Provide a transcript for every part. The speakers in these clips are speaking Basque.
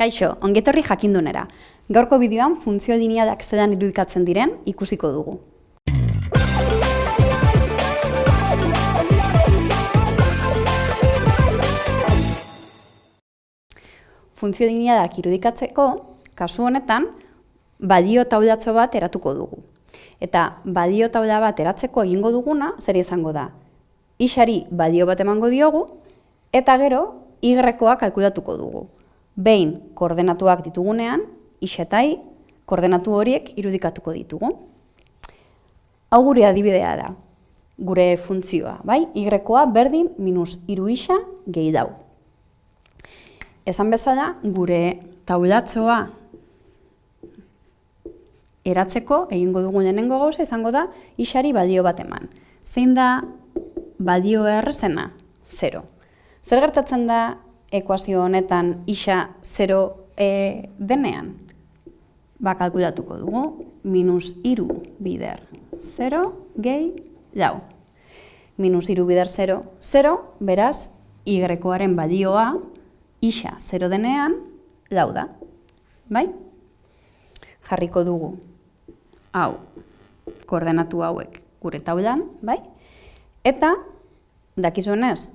Kaixo, ongetorri jakindunera. Gaurko bideoan funtzio linealak zelan irudikatzen diren ikusiko dugu. Funtzio linealak irudikatzeko, kasu honetan, balio taulatxo bat eratuko dugu. Eta balio taula bat eratzeko egingo duguna, zer izango da? Ixari balio bat emango diogu, eta gero, y-koa kalkulatuko dugu. Behin koordenatuak ditugunean, ixetai koordenatu horiek irudikatuko ditugu. Hau gure adibidea da, gure funtzioa, bai? Y-koa berdin minus 3 gehi dau. Esan bezala, gure taulatxoa eratzeko egingo dugun lehenengo gauza izango da ixari balio bat eman. Zein da balio errezena? 0. Zer gertatzen da ekuazio honetan ixa 0 denean? Kalkulatuko dugu, minus 3 bider 0 gehi lau. Minus 3 bider 0, 0, beraz, y-koaren balioa ixa 0 denean lau da. Bai? Jarriko dugu, hau, koordenatu hauek gure taulan, bai? Eta, dakizuenez,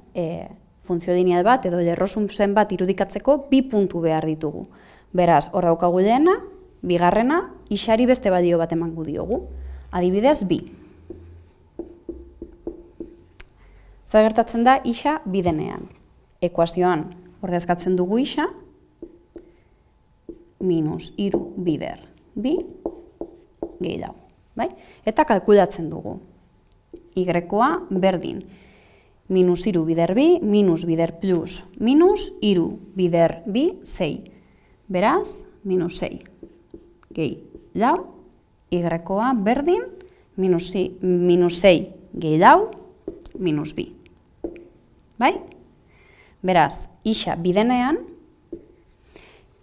funtzio lineal bat edo lerrosun zen bat irudikatzeko 2 puntu behar ditugu. Beraz, hor daukagu lehena, bigarrena, ixari beste balio bat emango diogu. Adibidez, 2. Zer gertatzen da ixa 2 denean. Ekuazioan ordezkatzen dugu ixa, minus 3 bider 2 gehi lau. Bai? Eta kalkulatzen dugu. Y-koa berdin. Minus 3 bider 2, minus bider plus, minus 3 bider 2, 6. Beraz, minus 6. Gehi lau, y-koa berdin, minus 6 gehi lau, minus 2. Bai? Beraz, ixa 2 denean,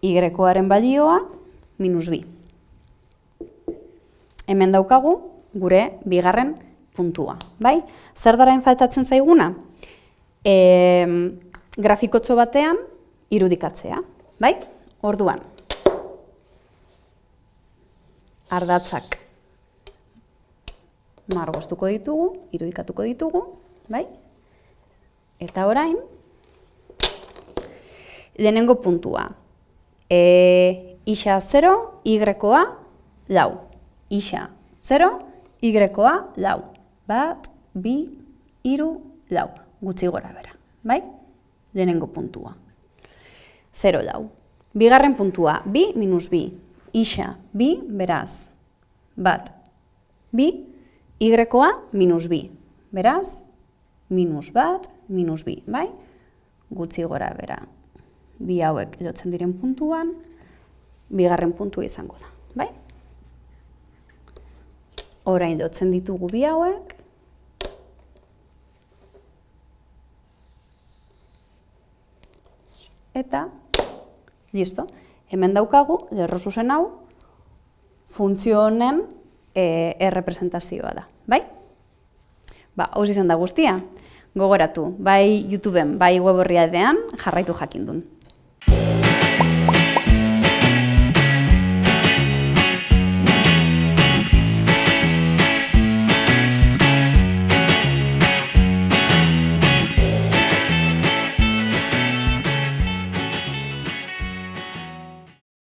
y-koaren balioa, minus 2. Hemen daukagu, gure bigarren puntua, bai? Zer darain faltatzen zaiguna? Grafikotxo batean irudikatzea, bai? Orduan, ardatzak margoztuko ditugu, irudikatuko ditugu, bai? Eta orain, lehenengo puntua, ixa 0, y-koa lau. Ixa 0, y-koa lau. Bat, 2, 3, lau. Gutxi gora bera, bai? Lehenengo puntua. 0 lau. Bigarren puntua, 2 minus 2. Ixa 2, beraz, bat, 2, y-koa minus 2. Beraz, minus bat, minus 2, bai? Gutxi gora bera. 2 hauek lotzen diren puntuan, bigarren puntua izango da, bai? Orain lotzen ditugu 2 hauek, eta, listo, hemen daukagu, lerrozuzen hau, funtzio honen errepresentazioa da, bai? Hau izan da guztia, gogoratu, bai YouTubeen, bai web orrialdean jarraitu jakindun.